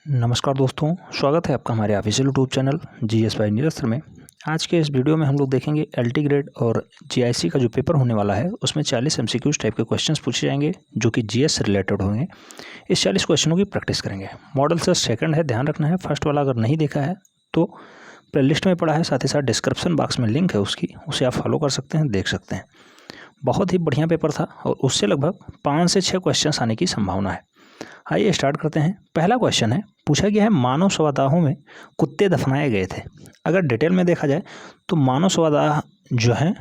नमस्कार दोस्तों, स्वागत है आपका हमारे official YouTube channel GS by Nirastra में। आज के इस वीडियो में हम लोग देखेंगे एलटी ग्रेड और जीआईसी का जो पेपर होने वाला है उसमें 40 एमसीक्यूज टाइप के क्वेश्चंस पूछे जाएंगे जो कि जीएस से रिलेटेड होंगे। इस 40 क्वेश्चनों की प्रैक्टिस करेंगे। मॉडल से सेकंड है, ध्यान रखना है। फर्स्ट वाला अगर नहीं देखा है तो प्ले लिस्ट में पड़ा है, साथ ही साथ डिस्क्रिप्शन बॉक्स में लिंक है उसकी, उसे आप फॉलो कर सकते हैं, देख सकते हैं। बहुत ही बढ़िया पेपर था और उससे लगभग 5 से 6 क्वेश्चन आने की संभावना है। आइए स्टार्ट करते हैं। पहला क्वेश्चन है, पूछा गया है मानव शवदाहों में कुत्ते दफनाए गए थे। अगर डिटेल में देखा जाए तो मानव शवदाह जो है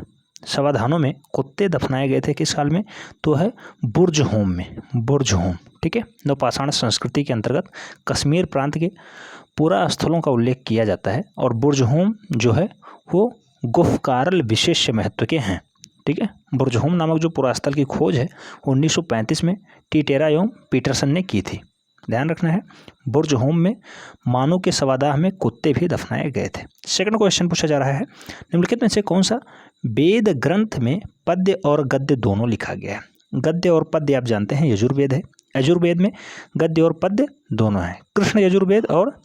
शवदाहों में कुत्ते दफनाए गए थे किस साल में, तो है बुर्जहोम में। बुर्जहोम, ठीक है। नवपाषाण संस्कृति के अंतर्गत कश्मीर प्रांत के पुरा स्थलों का उल्लेख किया जाता है और बुर्जहोम जो है वो गुफकारल विशेष महत्व के हैं, ठीक है। बुर्जहोम नामक जो पुरास्थल की खोज है 1935 में टीटेरा एवं पीटरसन ने की थी। ध्यान रखना है, बुर्जहोम में मानव के शवदाह में कुत्ते भी दफनाए गए थे। सेकंड क्वेश्चन पूछा जा रहा है, निम्नलिखित में से कौन सा वेद ग्रंथ में पद्य और गद्य दोनों लिखा गया है। गद्य और पद्य आप जानते हैं यजुर्वेद है। यजुर्वेद में गद्य और पद्य दोनों है। कृष्ण यजुर्वेद और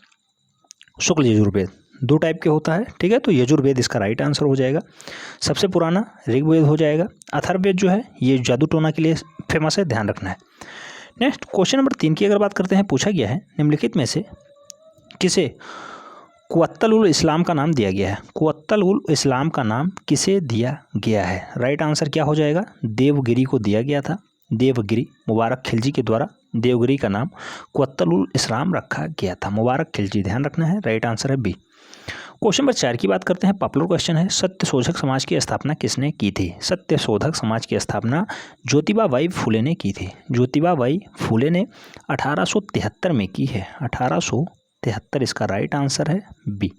शुक्ल यजुर्वेद दो टाइप के होता है, ठीक है। तो यजुर्वेद इसका राइट आंसर हो जाएगा। सबसे पुराना ऋग्वेद हो जाएगा। अथर्ववेद जो है ये जादू टोना के लिए फेमस है, ध्यान रखना है। नेक्स्ट क्वेश्चन नंबर 3 की अगर बात करते हैं, पूछा गया है निम्नलिखित में से किसे कुअत्तल उल इस्लाम का नाम दिया गया है। कुअत्तल उल इस्लाम का नाम किसे दिया गया है। राइट आंसर क्या हो जाएगा, देवगिरी को दिया गया था। देवगिरी, मुबारक खिलजी के द्वारा देवगिरी का नाम कुअत्तल उल इस्लाम रखा गया था। मुबारक खिलजी, ध्यान रखना है। राइट आंसर है बी। क्वेश्चन नंबर 4 की बात करते हैं। पॉपुलर क्वेश्चन है, सत्यशोधक समाज की स्थापना किसने की थी। सत्यशोधक समाज की स्थापना ज्योतिबा बाई फुले ने की थी। ज्योतिबा बाई फुले ने 1873 में की है। 1873 इसका राइट आंसर है बी।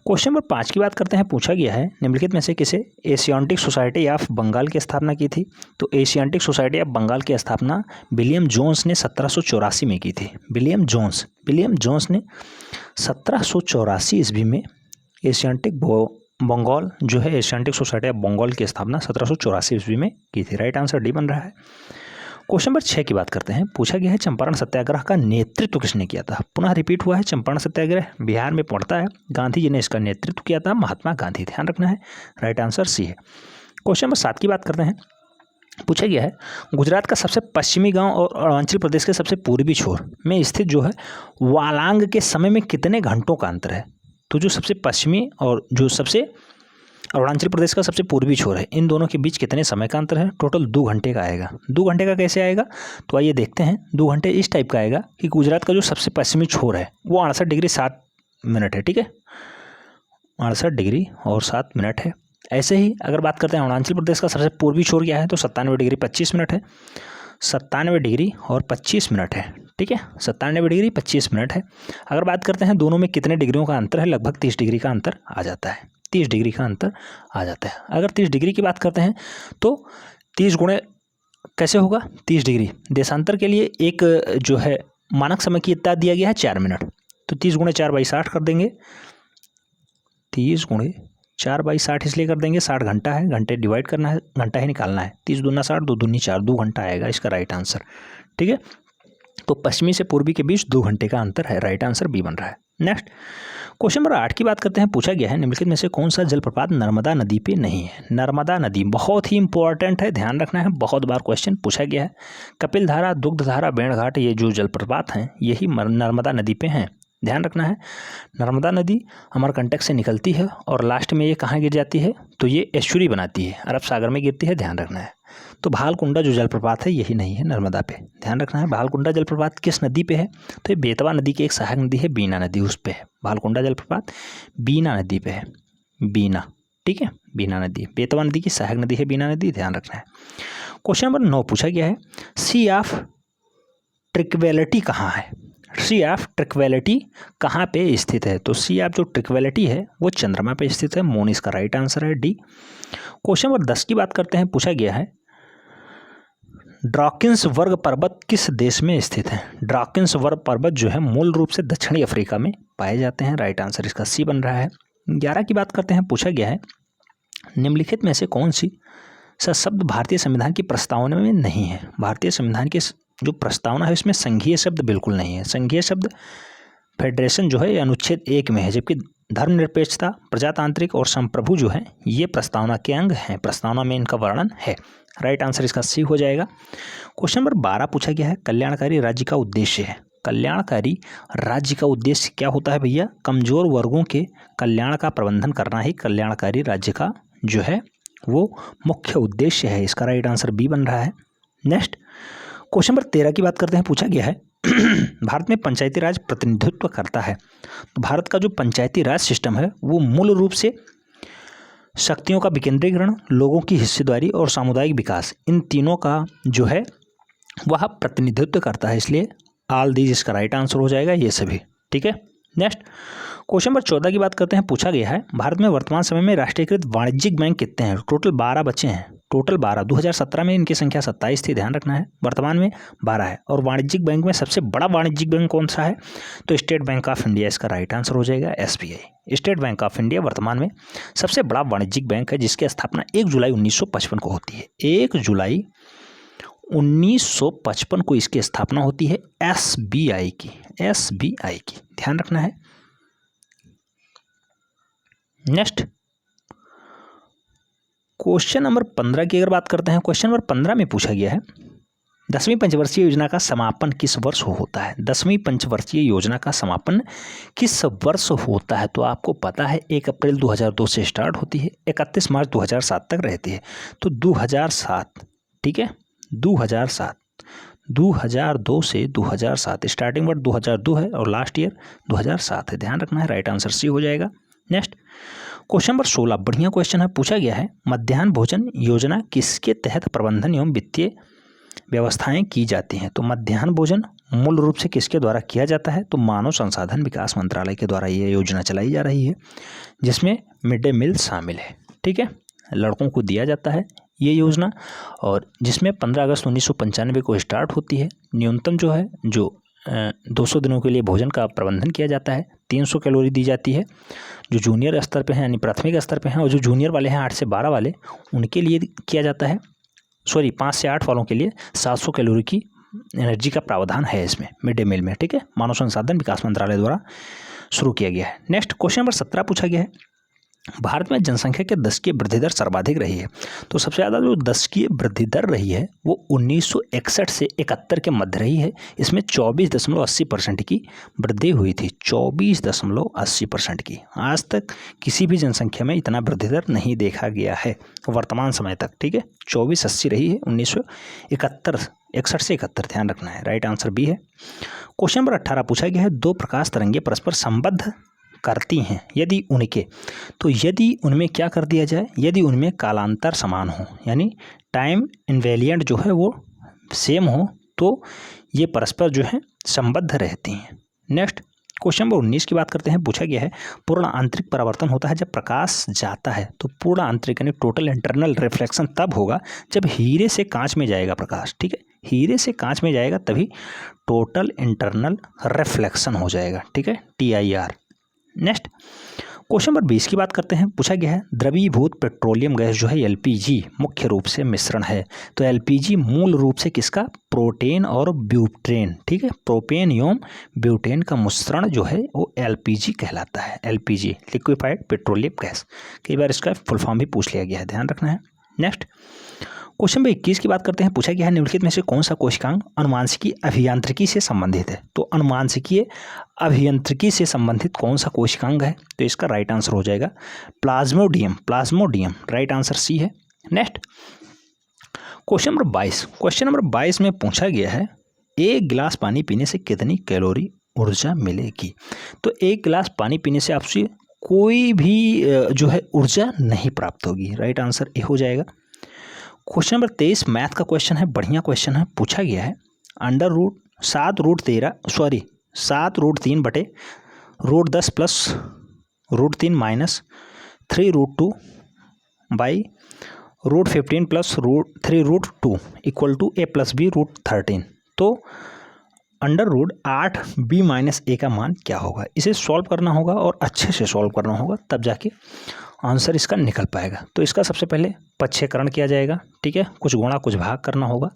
क्वेश्चन नंबर 5 की बात करते हैं। पूछा गया है निम्नलिखित में से किसे एशियाटिक सोसाइटी ऑफ बंगाल की स्थापना की थी। तो एशियाटिक सोसाइटी ऑफ बंगाल की स्थापना विलियम जोन्स ने 1784 में की थी। विलियम जोन्स ने 1784 ईस्वी में एशियाटिक बंगाल जो है एशियाटिक सोसाइटी ऑफ बंगाल की स्थापना 1784 ईस्वी में की थी। राइट आंसर डी बन रहा है। क्वेश्चन नंबर 6 की बात करते हैं। पूछा गया है चंपारण सत्याग्रह का नेतृत्व किसने किया था। पुनः रिपीट हुआ है चंपारण सत्याग्रह, बिहार में पड़ता है। गांधी जी ने इसका नेतृत्व किया था, महात्मा गांधी, ध्यान रखना है। राइट आंसर सी है। क्वेश्चन नंबर 7 की बात करते हैं। पूछा गया है गुजरात का सबसे पश्चिमी गांव और अरुणाचल प्रदेश के सबसे पूर्वी छोर में स्थित जो है वालांग के समय में कितने घंटों का अंतर है। तो जो सबसे पश्चिमी और जो सबसे अरुणाचल प्रदेश का सबसे पूर्वी छोर है, इन दोनों के बीच कितने समय का अंतर है। टोटल 2 घंटे का आएगा। 2 घंटे का कैसे आएगा, तो आइए देखते हैं। 2 घंटे इस टाइप का आएगा कि गुजरात का जो सबसे पश्चिमी छोर है वो 68 डिग्री 7 मिनट है, ठीक है। 68 डिग्री और 7 मिनट है। ऐसे ही अगर बात करते हैं अरुणाचल प्रदेश का सबसे पूर्वी छोर क्या है, तो 97 डिग्री 25 मिनट है। 97 डिग्री और 25 मिनट है, ठीक है। 97 डिग्री 25 मिनट है। अगर बात करते हैं दोनों में कितने डिग्रियों का अंतर है, लगभग 30 डिग्री का अंतर आ जाता है। 30 डिग्री का अंतर आ जाता है। अगर 30 डिग्री की बात करते हैं तो 30 गुणे कैसे होगा, 30 डिग्री देशांतर के लिए एक जो है मानक समय की इतना दिया गया है 4 मिनट। तो 30 गुणे 4 बाई 60 कर देंगे। 30 गुणे 4 बाई 60 इसलिए कर देंगे, 60 घंटा है, घंटे डिवाइड करना है, घंटा ही निकालना है। 30 दूना 60, 2 दूनी 4, 2 घंटा आएगा इसका राइट आंसर, ठीक है। तो पश्चिमी से पूर्वी के बीच 2 घंटे का अंतर है। राइट आंसर बी बन रहा है। नेक्स्ट क्वेश्चन नंबर 8 की बात करते हैं। पूछा गया है निम्नलिखित में से कौन सा जलप्रपात नर्मदा नदी पे नहीं है। नर्मदा नदी बहुत ही इंपॉर्टेंट है, ध्यान रखना है। बहुत बार क्वेश्चन पूछा गया है। कपिल धारा, दुग्ध धारा, बेड़घाट, ये जो जलप्रपात हैं यही नर्मदा नदी पे हैं, ध्यान रखना है। नर्मदा नदी अमरकंटक से निकलती है और लास्ट में ये कहाँ गिर जाती है, तो ये एस्चुरी बनाती है, अरब सागर में गिरती है, ध्यान रखना है। तो भालकुंडा जो जलप्रपात है यही नहीं है नर्मदा पे, ध्यान रखना है। भालकुंडा जलप्रपात किस नदी पे है, तो ये बेतवा नदी की एक सहायक नदी है, बीना नदी, उस पे है। भालकुंडा जलप्रपात बीना नदी पे है, बीना, ठीक है। बीना नदी बेतवा नदी की सहायक नदी है, बीना नदी, ध्यान रखना है। क्वेश्चन नंबर 9 पूछा गया है सी ऑफ ट्रिक्वेलिटी कहाँ है। सी ऑफ ट्रिक्वेलिटी कहाँ पे स्थित है। तो सी ऑफ जो ट्रिक्वेलिटी है वो चंद्रमा पे स्थित है, मून इसका राइट आंसर है डी। क्वेश्चन नंबर 10 की बात करते हैं। पूछा गया है ड्रॉकिंस वर्ग पर्वत किस देश में स्थित है। ड्रॉकिंस वर्ग पर्वत जो है मूल रूप से दक्षिणी अफ्रीका में पाए जाते हैं। राइट आंसर इसका सी बन रहा है। 11 की बात करते हैं। पूछा गया है निम्नलिखित में से कौन सी शब्द भारतीय संविधान की प्रस्तावना में नहीं है। भारतीय संविधान के जो प्रस्तावना है इसमें संघीय शब्द बिल्कुल नहीं है। संघीय शब्द फेडरेशन जो है ये अनुच्छेद 1 में है, जबकि धर्मनिरपेक्षता, प्रजातांत्रिक और संप्रभु जो है ये प्रस्तावना के अंग हैं। प्रस्तावना में इनका वर्णन है। राइट आंसर इसका सी हो जाएगा। क्वेश्चन नंबर 12 पूछा गया है, कल्याणकारी राज्य का उद्देश्य है। कल्याणकारी राज्य का उद्देश्य क्या होता है भैया? कमजोर वर्गों के कल्याण का प्रबंधन करना ही कल्याणकारी राज्य का जो है वो मुख्य उद्देश्य है। इसका राइट आंसर बी बन रहा है। नेक्स्ट क्वेश्चन नंबर 13 की बात करते हैं। पूछा गया है भारत में पंचायती राज प्रतिनिधित्व करता है। तो भारत का जो पंचायती राज सिस्टम है वो मूल रूप से शक्तियों का विकेंद्रीकरण, लोगों की हिस्सेदारी और सामुदायिक विकास, इन तीनों का जो है वह प्रतिनिधित्व करता है। इसलिए ऑल दीज इसका राइट आंसर हो जाएगा, ये सभी। ठीक है। नेक्स्ट क्वेश्चन नंबर 14 की बात करते हैं। पूछा गया है भारत में वर्तमान समय में राष्ट्रीयकृत वाणिज्यिक बैंक कितने हैं? टोटल 12 बचे हैं। टोटल 12। 2017 में इनकी संख्या 27 थी, ध्यान रखना है। वर्तमान में 12 है। और वाणिज्यिक बैंक में सबसे बड़ा वाणिज्यिक बैंक कौन सा है? तो स्टेट बैंक ऑफ इंडिया इसका राइट आंसर हो जाएगा, SBI। State bank of India वर्तमान में सबसे बड़ा वाणिज्यिक बैंक है, जिसकी स्थापना 1 जुलाई 1955 को होती है। 1 जुलाई 1955 को इसकी स्थापना होती है SBI की, ध्यान रखना है। नेक्स्ट क्वेश्चन नंबर 15 की अगर बात करते हैं। क्वेश्चन नंबर 15 में पूछा गया है 10वीं पंचवर्षीय योजना का समापन किस वर्ष होता है? 10वीं पंचवर्षीय योजना का समापन किस वर्ष होता है? तो आपको पता है 1 अप्रैल 2002 से स्टार्ट होती है, 31 मार्च 2007 तक रहती है। तो 2007, ठीक है, 2002 से 2007, स्टार्टिंग वर्ड 2002 है और लास्ट ईयर 2007 है। ध्यान रखना है, राइट आंसर सी हो जाएगा। नेक्स्ट क्वेश्चन नंबर 16 बढ़िया क्वेश्चन है। पूछा गया है मध्याह्न भोजन योजना किसके तहत प्रबंधन एवं वित्तीय व्यवस्थाएं की जाती हैं? तो मध्याह्न भोजन मूल रूप से किसके द्वारा किया जाता है? तो मानव संसाधन विकास मंत्रालय के द्वारा ये योजना चलाई जा रही है, जिसमें मिड डे मील शामिल है। ठीक है, लड़कों को दिया जाता है ये योजना, और जिसमें 15 अगस्त 1995 को स्टार्ट होती है। न्यूनतम जो है 200 दिनों के लिए भोजन का प्रबंधन किया जाता है। 300 कैलोरी दी जाती है जो जूनियर स्तर पे हैं, यानी प्राथमिक स्तर पे हैं, और जो जूनियर वाले हैं 8 से 12 वाले, उनके लिए किया जाता है। 5 से 8 वालों के लिए 700 कैलोरी की एनर्जी का प्रावधान है इसमें मिड डे मील में। ठीक है, मानव संसाधन विकास मंत्रालय द्वारा शुरू किया गया है। नेक्स्ट क्वेश्चन नंबर 17 पूछा गया है भारत में जनसंख्या के दशकीय वृद्धि दर सर्वाधिक रही है। तो सबसे ज़्यादा जो दशकीय वृद्धि दर रही है वो 1961 से 71 के मध्य रही है। इसमें 24.80% की वृद्धि हुई थी, 24.80% की। आज तक किसी भी जनसंख्या में इतना वृद्धि दर नहीं देखा गया है वर्तमान समय तक। ठीक है, 2480 रही है 1961 से 71, ध्यान रखना है, राइट आंसर बी है। क्वेश्चन नंबर 18 पूछा गया है 2 प्रकाश तरंगे परस्पर संबद्ध करती हैं यदि उनमें क्या कर दिया जाए? यदि उनमें कालांतर समान हो, यानी टाइम इनवेरिएंट जो है वो सेम हो, तो ये परस्पर जो है संबद्ध रहती हैं। नेक्स्ट क्वेश्चन नंबर 19 की बात करते हैं। पूछा गया है पूर्ण आंतरिक परावर्तन होता है जब प्रकाश जाता है। तो पूर्ण आंतरिक यानी टोटल इंटरनल रिफ्लेक्शन तब होगा जब हीरे से कांच में जाएगा प्रकाश। ठीक है, हीरे से कांच में जाएगा तभी टोटल इंटरनल रिफ्लेक्शन हो जाएगा। ठीक है, TIR। नेक्स्ट क्वेश्चन नंबर 20 की बात करते हैं। पूछा गया है द्रवीभूत पेट्रोलियम गैस जो है LPG मुख्य रूप से मिश्रण है। तो LPG मूल रूप से किसका? प्रोटेन और ब्यूटेन। ठीक है, प्रोपेन एवं ब्यूटेन का मिश्रण जो है वो LPG कहलाता है। LPG लिक्विफाइड पेट्रोलियम गैस, कई बार इसका फुल फॉर्म भी पूछ लिया गया है, ध्यान रखना है। नेक्स्ट क्वेश्चन नंबर 21 की बात करते हैं। पूछा गया है निम्नलिखित में से कौन सा कोशिकांग अनुवांशिकी अभियांत्रिकी से संबंधित है? तो अनुवांशिकीय अभियांत्रिकी से संबंधित कौन सा कोशिकांग है? तो इसका राइट आंसर हो जाएगा प्लाज्मोडियम, राइट आंसर सी है। नेक्स्ट क्वेश्चन नंबर 22 में पूछा गया है 1 गिलास पानी पीने से कितनी कैलोरी ऊर्जा मिलेगी? तो 1 गिलास पानी पीने से आपसे कोई भी जो है ऊर्जा नहीं प्राप्त होगी, राइट आंसर ए हो जाएगा। क्वेश्चन नंबर 23 मैथ का क्वेश्चन है, बढ़िया क्वेश्चन है। पूछा गया है 7√3 बटे √10 plus √3 minus 3√2 by √15 plus 3√2 equal to a plus b √13। तो √8b - a का मान क्या होगा? इसे सॉल्व करना होगा और अच्छे से सॉल्व करना होगा, तब जाके आंसर इसका निकल पाएगा। तो इसका सबसे पहले पच्छेकरण किया जाएगा, ठीक है, कुछ गुणा कुछ भाग करना होगा।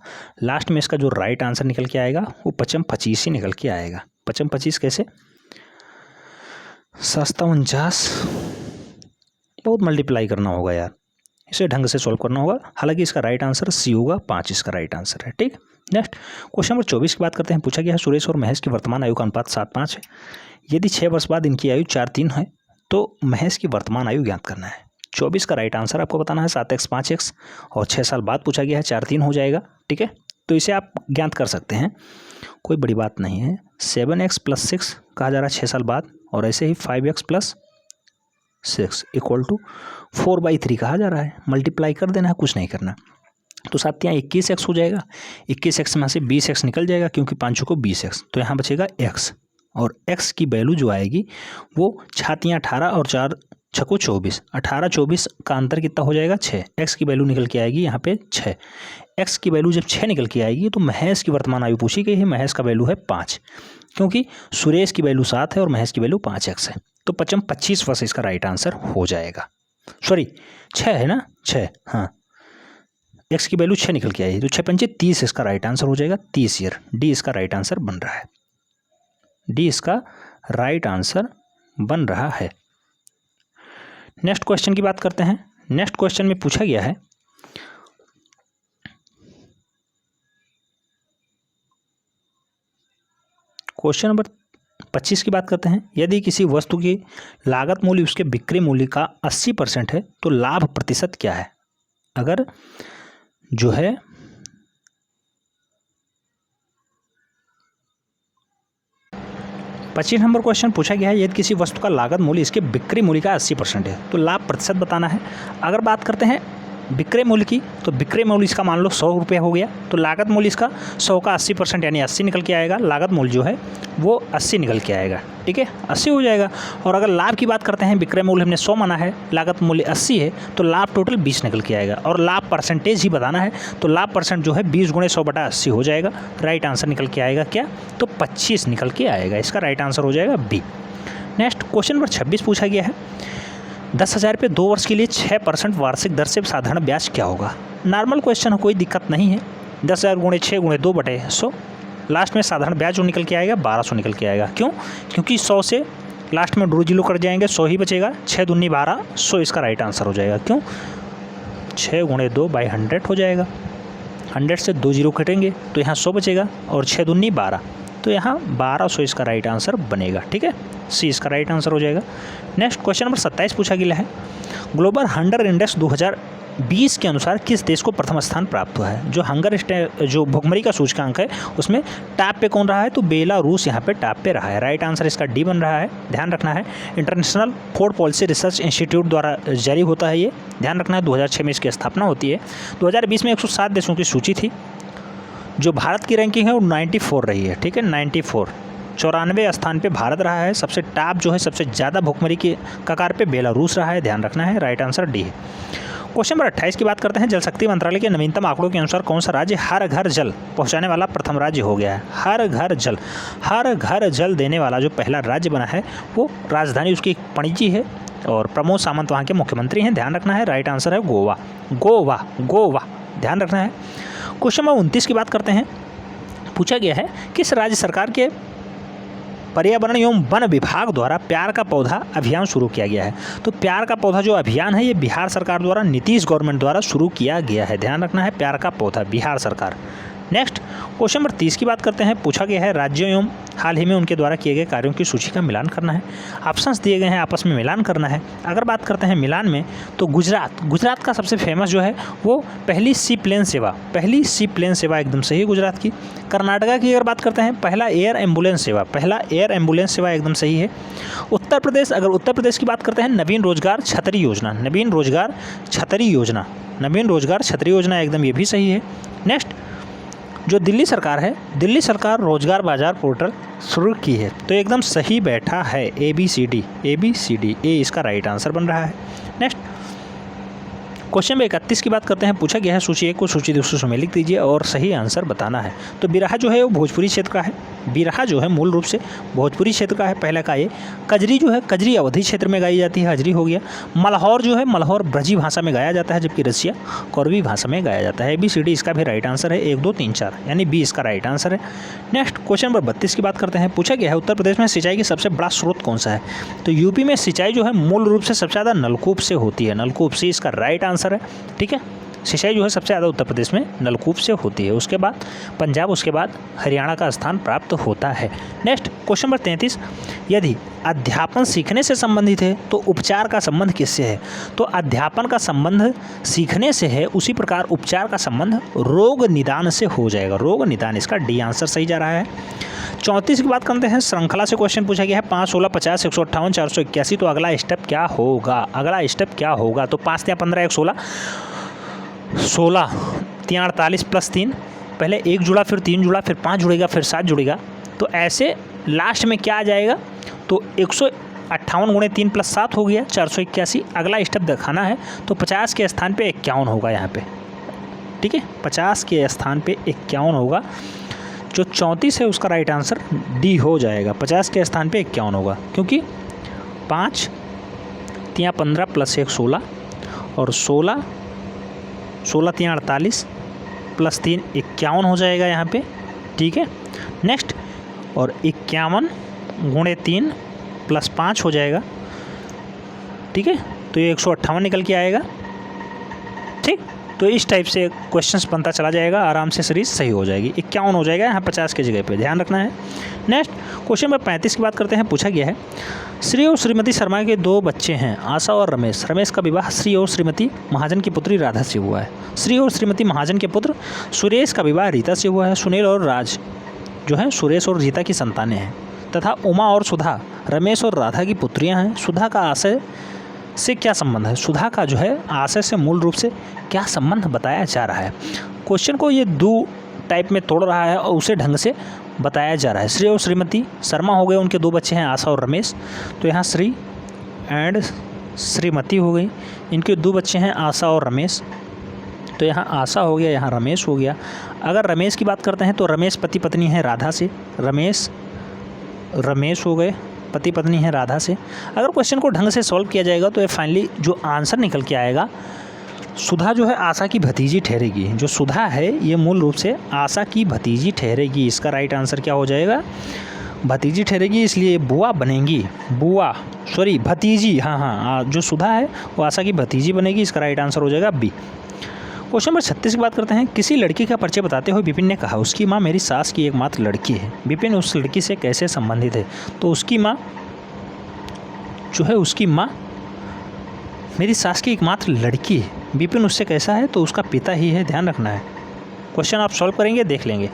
लास्ट में इसका जो राइट आंसर निकल के आएगा वो 55 ही निकल के आएगा। 55 कैसे? 749 बहुत मल्टीप्लाई करना होगा यार, इसे ढंग से सॉल्व करना होगा। हालांकि इसका राइट आंसर सी होगा, 5 इसका राइट आंसर है, ठीक। नेक्स्ट क्वेश्चन नंबर 24 की बात करते हैं। पूछा गया है सुरेश और महेश की वर्तमान आयु का अनुपात 7:5 है। यदि 6 वर्ष बाद इनकी आयु 4:3 है तो महेश की वर्तमान आयु ज्ञात करना है। 24 का राइट आंसर आपको बताना है 7x 5x, और 6 साल बाद पूछा गया है 4:3 हो जाएगा, ठीक है। तो इसे आप ज्ञात कर सकते हैं, कोई बड़ी बात नहीं है। 7x + 6 कहा जा रहा है 6 साल बाद, और ऐसे ही 5x + 6 = 4/3 कहा जा रहा है। मल्टीप्लाई कर देना है, कुछ नहीं करना। तो 7 यहाँ 21x हो जाएगा। 21x में से 20x निकल जाएगा, क्योंकि 5 को 20x, तो यहाँ बचेगा x, और x की वैल्यू जो आएगी वो 6 18 और 4 6 24, 18 24 का अंतर कितना हो जाएगा 6। x की वैल्यू निकल के आएगी यहाँ पे 6। x की वैल्यू जब 6 निकल के आएगी तो महेश की वर्तमान आयु पूछी गई है। महेश का वैल्यू है 5, क्योंकि सुरेश की वैल्यू 7 है और महेश की वैल्यू 5x है। तो 25 वर्ष इसका राइट आंसर हो जाएगा। सॉरी 6 है ना, 6, हाँ, x की वैल्यू 6 निकल के आई, तो 6 पंचे 30 इसका राइट आंसर हो जाएगा। 30 ईयर, डी इसका राइट आंसर बन रहा है। डी इसका राइट आंसर बन रहा है। नेक्स्ट क्वेश्चन की बात करते हैं। नेक्स्ट क्वेश्चन में पूछा गया है क्वेश्चन नंबर 25 की बात करते हैं। यदि किसी वस्तु की लागत मूल्य उसके बिक्री मूल्य का 80% है तो लाभ प्रतिशत क्या है? अगर जो है 25 नंबर क्वेश्चन पूछा गया है, यदि किसी वस्तु का लागत मूल्य इसके बिक्री मूल्य का 80% है तो लाभ प्रतिशत बताना है। अगर बात करते हैं बिक्री मूल्य की, तो बिक्री मूल्य इसका मान लो 100 रुपये हो गया, तो लागत मूल्य इसका 100 का 80% यानी 80 निकल के आएगा। लागत मूल्य जो है वो 80 निकल के आएगा, ठीक है, 80 हो जाएगा। और अगर लाभ की बात करते हैं, बिक्री मूल्य हमने 100 माना है, लागत मूल्य 80 है, तो लाभ टोटल 20 निकल के आएगा। और लाभ परसेंटेज ही बताना है, तो लाभ परसेंट जो है 20 × 100/80 हो जाएगा। राइट आंसर निकल के आएगा क्या? तो 25 निकल के आएगा। इसका राइट आंसर हो जाएगा बी। नेक्स्ट क्वेश्चन नंबर 26 पूछा गया है, 10,000 रुपये 2 वर्ष के लिए 6% वार्षिक दर से साधारण ब्याज क्या होगा? नॉर्मल क्वेश्चन है, कोई दिक्कत नहीं है। 10,000 × 6 × 2/100, लास्ट में साधारण ब्याज जो निकल के आएगा 1200 निकल के आएगा। क्यों? क्योंकि 100 से लास्ट में 2 जीरो कट जाएंगे, 100 ही बचेगा। 6 दूनी 12, 100 इसका राइट आंसर हो जाएगा। क्यों? 6 × 2/100 हो जाएगा। 100 से 2 जीरो कटेंगे तो यहाँ 100 बचेगा, और 6 दूनी 12, तो यहाँ 1200 इसका राइट आंसर बनेगा, ठीक है, सी इसका राइट आंसर हो जाएगा। नेक्स्ट क्वेश्चन नंबर 27 पूछा गया है, ग्लोबल हंगर इंडेक्स 2020 के अनुसार किस देश को प्रथम स्थान प्राप्त हुआ है? जो हंगर जो भुखमरी का सूचकांक है उसमें टॉप पे कौन रहा है? तो बेलारूस यहाँ पे टॉप पे रहा है। राइट आंसर इसका डी बन रहा है। ध्यान रखना है, international food policy research institute द्वारा जारी होता है ये, ध्यान रखना है। 2006 में इसकी स्थापना होती है। 2020 में 107 देशों की सूची थी। जो भारत की रैंकिंग है वो 94 रही है, ठीक है, 94, 94 स्थान पे भारत रहा है। सबसे टॉप जो है, सबसे ज़्यादा भुखमरी के कगार पे बेलारूस रहा है, ध्यान रखना है। राइट आंसर डी है। क्वेश्चन नंबर 28 की बात करते हैं। जल शक्ति मंत्रालय के नवीनतम आंकड़ों के अनुसार कौन सा राज्य हर घर जल पहुंचाने वाला प्रथम राज्य हो गया है? हर घर जल देने वाला जो पहला राज्य बना है वो राजधानी उसकी पणजी है, और प्रमोद सावंत वहाँ के मुख्यमंत्री हैं, ध्यान रखना है। राइट आंसर है गोवा, गोवा, गोवा, ध्यान रखना है। क्वेश्चन नंबर 29 की बात करते हैं। पूछा गया है, किस राज्य सरकार के पर्यावरण एवं वन विभाग द्वारा प्यार का पौधा अभियान शुरू किया गया है? तो प्यार का पौधा जो अभियान है ये बिहार सरकार द्वारा, नीतीश गवर्नमेंट द्वारा शुरू किया गया है, ध्यान रखना है। प्यार का पौधा बिहार सरकार। नेक्स्ट क्वेश्चन नंबर 30 की बात करते हैं। पूछा गया है, राज्यों एवं हाल ही में उनके द्वारा किए गए कार्यों की सूची का मिलान करना है। ऑप्शंस दिए गए हैं, आपस में मिलान करना है। अगर बात करते हैं मिलान में, तो गुजरात का सबसे फेमस जो है वो पहली सी प्लेन सेवा एकदम सही है गुजरात की। कर्नाटका की अगर बात करते हैं, पहला एयर एम्बुलेंस सेवा एकदम सही है। उत्तर प्रदेश की बात करते हैं, नवीन रोजगार छतरी योजना एकदम ये भी सही है। नेक्स्ट जो दिल्ली सरकार रोजगार बाजार पोर्टल शुरू की है, तो एकदम सही बैठा है। ABCD ए इसका राइट आंसर बन रहा है। नेक्स्ट क्वेश्चन नंबर 31 की बात करते हैं। पूछा गया है, सूची 1 को सूची 2 में लिख दीजिए और सही आंसर बताना है। तो बिरहा जो है वो भोजपुरी क्षेत्र का है। बिरहा जो है मूल रूप से भोजपुरी क्षेत्र का है, पहला का ये। कजरी जो है कजरी अवधी क्षेत्र में गाई जाती है, हजरी हो गया। मलहौर जो है मलहौर ब्रजी भाषा में गाया जाता है, जबकि रसिया कोरवी भाषा में गाया जाता है। ABCD इसका भी राइट आंसर है, 1 2 3 4 यानी बी इसका राइट आंसर है। नेक्स्ट क्वेश्चन नंबर 32 की बात करते हैं। पूछा गया है उत्तर प्रदेश में सिंचाई की सबसे बड़ा स्रोत कौन सा है? तो यूपी में सिंचाई जो है मूल रूप से सबसे ज़्यादा नलकूप से होती है, नलकूप से इसका राइट आंसर है। ठीक है, सिंचाई जो है सबसे ज़्यादा उत्तर प्रदेश में नलकूप से होती है। उसके बाद पंजाब, उसके बाद हरियाणा का स्थान प्राप्त होता है। नेक्स्ट क्वेश्चन नंबर 33, यदि अध्यापन सीखने से संबंधित है तो उपचार का संबंध किससे है? तो अध्यापन का संबंध सीखने से है, उसी प्रकार उपचार का संबंध रोग निदान से हो जाएगा, रोग निदान, इसका डी आंसर सही जा रहा है। 34 की बात करते हैं। श्रृंखला से क्वेश्चन पूछा गया है 5, 16, 50, 158, 481। तो अगला स्टेप क्या होगा? अगला स्टेप क्या होगा? तो 5 या 15 1 16, 16 3 48 प्लस 3, पहले 1 जुड़ा, फिर 3 जुड़ा, फिर 5 जुड़ेगा, फिर 7 जुड़ेगा। तो ऐसे लास्ट में क्या आ जाएगा? तो 158 गुणे 3 प्लस 7 हो गया 481। अगला स्टेप दिखाना है तो 50 के स्थान पे 51 होगा यहाँ पे। ठीक है, 50 के स्थान पे 51 होगा। जो 34 है उसका राइट आंसर डी हो जाएगा, 50 के स्थान पे 51 होगा, क्योंकि 5 3 15 प्लस 1 16 और 16 3 48 प्लस 3 51 हो जाएगा यहाँ पे। ठीक है, नेक्स्ट और 51 गुणे 3 प्लस 5 हो जाएगा। ठीक है, तो ये 158 निकल के आएगा। ठीक, तो इस टाइप से क्वेश्चंस बनता चला जाएगा, आराम से सीरीज सही हो जाएगी। 51 हो जाएगा यहाँ 50 की जगह पे, ध्यान रखना है। नेक्स्ट क्वेश्चन नंबर 35 की बात करते हैं। पूछा गया है श्री और श्रीमती शर्मा के 2 बच्चे हैं, आशा और रमेश। रमेश का विवाह श्री और श्रीमती महाजन की पुत्री राधा से हुआ है। श्री और श्रीमती महाजन के पुत्र सुरेश का विवाह रीता से हुआ है। सुनील और राज जो हैं सुरेश और रीता की संतानें हैं, तथा उमा और सुधा रमेश और राधा की पुत्रियाँ हैं। सुधा का आशय से क्या संबंध है? सुधा का जो है आशय से मूल रूप से क्या संबंध बताया जा रहा है? क्वेश्चन को ये 2 टाइप में तोड़ रहा है और उसे ढंग से बताया जा रहा है। श्री और श्रीमती शर्मा हो गए, उनके 2 बच्चे हैं आशा और रमेश। तो यहाँ श्री एंड श्रीमती हो गई, इनके 2 बच्चे हैं आशा और रमेश। तो यहाँ आशा हो गया, यहाँ रमेश हो गया। अगर रमेश की बात करते हैं तो रमेश पति पत्नी है राधा से, रमेश हो गए, पति पत्नी है राधा से। अगर क्वेश्चन को ढंग से सॉल्व किया जाएगा तो ये फाइनली जो आंसर निकल के आएगा, सुधा जो है आशा की भतीजी ठहरेगी। जो सुधा है ये मूल रूप से आशा की भतीजी ठहरेगी। इसका राइट आंसर क्या हो जाएगा? भतीजी ठहरेगी, इसलिए बुआ बनेंगी, भतीजी। हाँ, जो सुधा है वो आशा की भतीजी बनेगी। इसका राइट आंसर हो जाएगा बी। क्वेश्चन नंबर 36 की बात करते हैं। किसी लड़की का परिचय बताते हुए विपिन ने कहा उसकी माँ मेरी सास की एकमात्र लड़की है। विपिन उस लड़की से कैसे संबंधित है? तो उसकी माँ जो है, उसकी माँ मेरी सास की एकमात्र लड़की है। विपिन उससे कैसा है? तो उसका पिता ही है, ध्यान रखना है। क्वेश्चन आप सॉल्व करेंगे, देख लेंगे।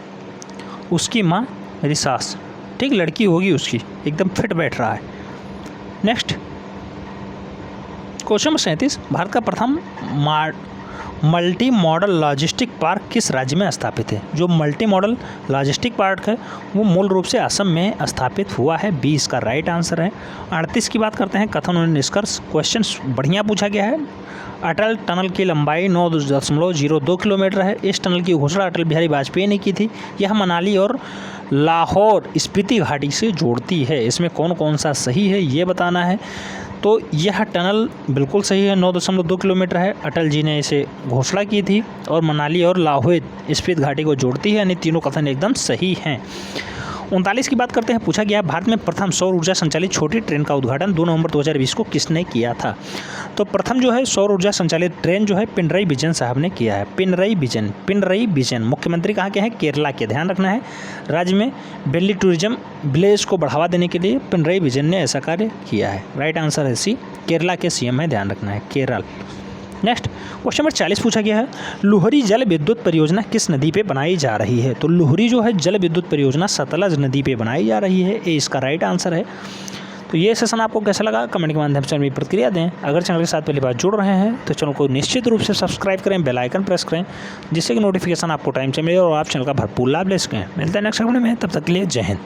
उसकी माँ मेरी सास, ठीक, लड़की होगी उसकी, एकदम फिट बैठ रहा है। नेक्स्ट क्वेश्चन नंबर 37, भारत का प्रथम मल्टी मॉडल लॉजिस्टिक पार्क किस राज्य में स्थापित है? जो मल्टी मॉडल लॉजिस्टिक पार्क है वो मूल रूप से असम में स्थापित हुआ है, 20 का राइट आंसर है। 38 की बात करते हैं। कथन और निष्कर्ष, क्वेश्चन बढ़िया पूछा गया है। अटल टनल की लंबाई 9.02 किलोमीटर है। इस टनल की घोषणा अटल बिहारी वाजपेयी ने की थी। यह मनाली और लाहौर स्पीति घाटी से जोड़ती है। इसमें कौन कौन सा सही है ये बताना है। तो यह टनल बिल्कुल सही है, 9.2 किलोमीटर है। अटल जी ने इसे घोषणा की थी और मनाली और लाहौर स्पीति घाटी को जोड़ती है, यानी तीनों कथन एकदम सही हैं। 39 की बात करते हैं। पूछा गया भारत में प्रथम सौर ऊर्जा संचालित छोटी ट्रेन का उद्घाटन 2 नवंबर 2020 को किसने किया था? तो प्रथम जो है सौर ऊर्जा संचालित ट्रेन जो है पिनरई विजयन साहब ने किया है। पिनरई विजयन मुख्यमंत्री कहाँ के हैं? केरला के, ध्यान रखना है। राज्य में वैली टूरिज्म विलेज को बढ़ावा देने के लिए पिनरई विजयन ने ऐसा कार्य किया है। राइट आंसर है सी, केरला के सीएम है, ध्यान रखना है, केरल। नेक्स्ट क्वेश्चन नंबर 40 पूछा गया है। लुहरी जल विद्युत परियोजना किस नदी पे बनाई जा रही है? तो लुहरी जो है जल विद्युत परियोजना सतलज नदी पे बनाई जा रही है, ये इसका राइट आंसर है। तो ये सेशन आपको कैसा लगा कमेंट के माध्यम से अपनी प्रतिक्रिया दें। अगर चैनल के साथ पहली बार जुड़ रहे हैं तो चैनल को निश्चित रूप से सब्सक्राइब करें, बेल आइकन प्रेस करें, जिससे कि नोटिफिकेशन आपको टाइम से मिले और आप चैनल का भरपूर लाभ ले सकें। मिलते हैं नेक्स्ट वीडियो में, तब तक के लिए जय हिंद।